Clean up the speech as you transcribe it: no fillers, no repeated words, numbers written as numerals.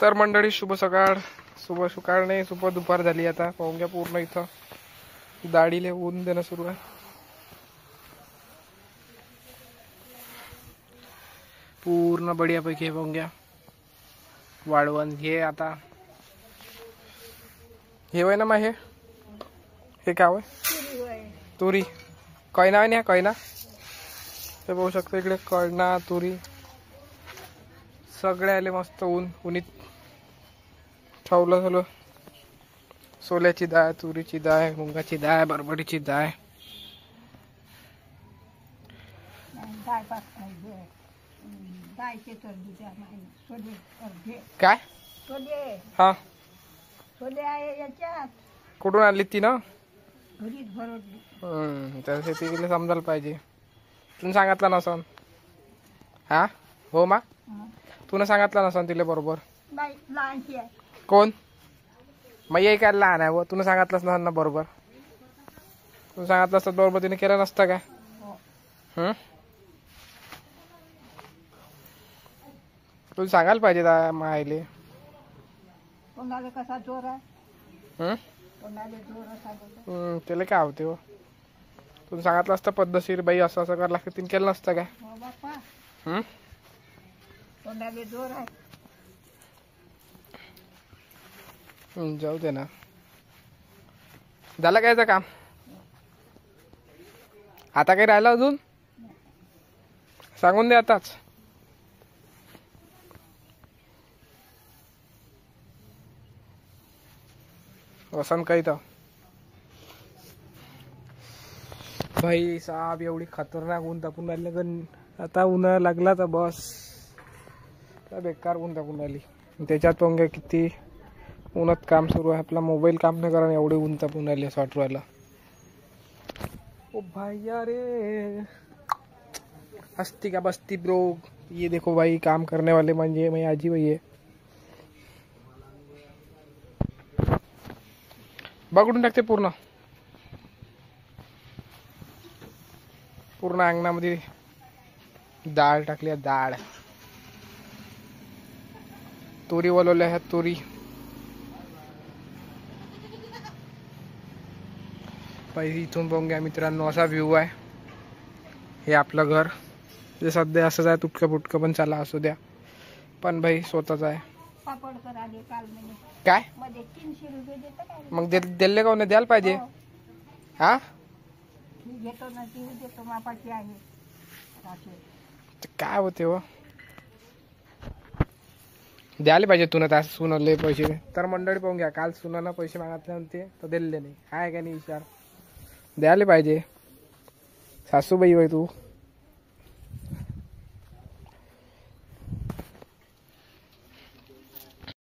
तर मंडळी शुभ सकाळ, शुभ सकाळ नाही शुभ दुपार झाली. आता पाहून घ्या पूर्ण इथं दाढीले ऊन देणं सुरू आहे. पूर्ण बढियापैकी हे पाहून घ्या वाळवण. हे आता हे वय ना मग हे काय होय तुरी कैना नाही कैना हे पाहू शकता इकडे कैना तुरी सगळे आले मस्त उन्हीत ठेवलं झालं. सोल्याची डाळ, तुरीची डाळ, मुंगाची डाळ, बरबडीची डाळ. काय हा कुठून आणली ती ना त्या शेतीला समजायला पाहिजे. तुम्ही सांगितलं नसन हा हो मा तुला सांगितलं नसन तिला बरोबर कोण मग ये काय लहान आहे व तुला सांगितलंच नसन ना बरोबर. तुला सांगितलं असतं बरोबर तिने केलं नसतं काय. तुला सांगायला पाहिजे मायले कसा जोर आहे त्याला काय होते हो. तुला सांगितलं असतं पद्धतशीर बाई असं असं करायला लागतं तिने केलं नसतं काय. जोर आहे जाऊ दे ना. झालं कायचं काम आता काही राहिलं अजून सांगून दे आताच. वसंत काही तर भाई साहब एवढी खतरनाक ऊन तापून राहिली गण. आता उन्हाळा लागला तर बस बेकार ऊन तापून राहिली. त्याच्यात पण काय किती उन्हात काम सुरू आहे. आपला मोबाईल काम नाही करा एवढे ऊन तापून राहिले असं वाटू राहिलं. ओ भाई अरे हस्ती का बस्ती ब्रो. ये देखो भाई काम करने वाले म्हणजे मैं आजी भाई है. बघडून टाकते पूर्ण पूर्ण अंगणामध्ये डाळ टाकली आहे. डाळ तुरी वलवल्या आहेत तुरी. पहिली इथून पाहून घ्या मित्रांनो असा व्ह्यू आहे. हे आपलं घर जे सध्या असंच आहे. तुटकं फुटकं पण चला असू द्या पण भाई स्वतःच आहे. काय मग दिले का द्यायला पाहिजे हा. काय होते हो द्यायला पाहिजे तुला त्या सुनले पैसे. तर मंडळी पाहून घ्या काल सुनानं पैसे मागितले होते तर दिले नाही. हाय का नाही विचार द्यायला पाहिजे. सासूबाई बाई तू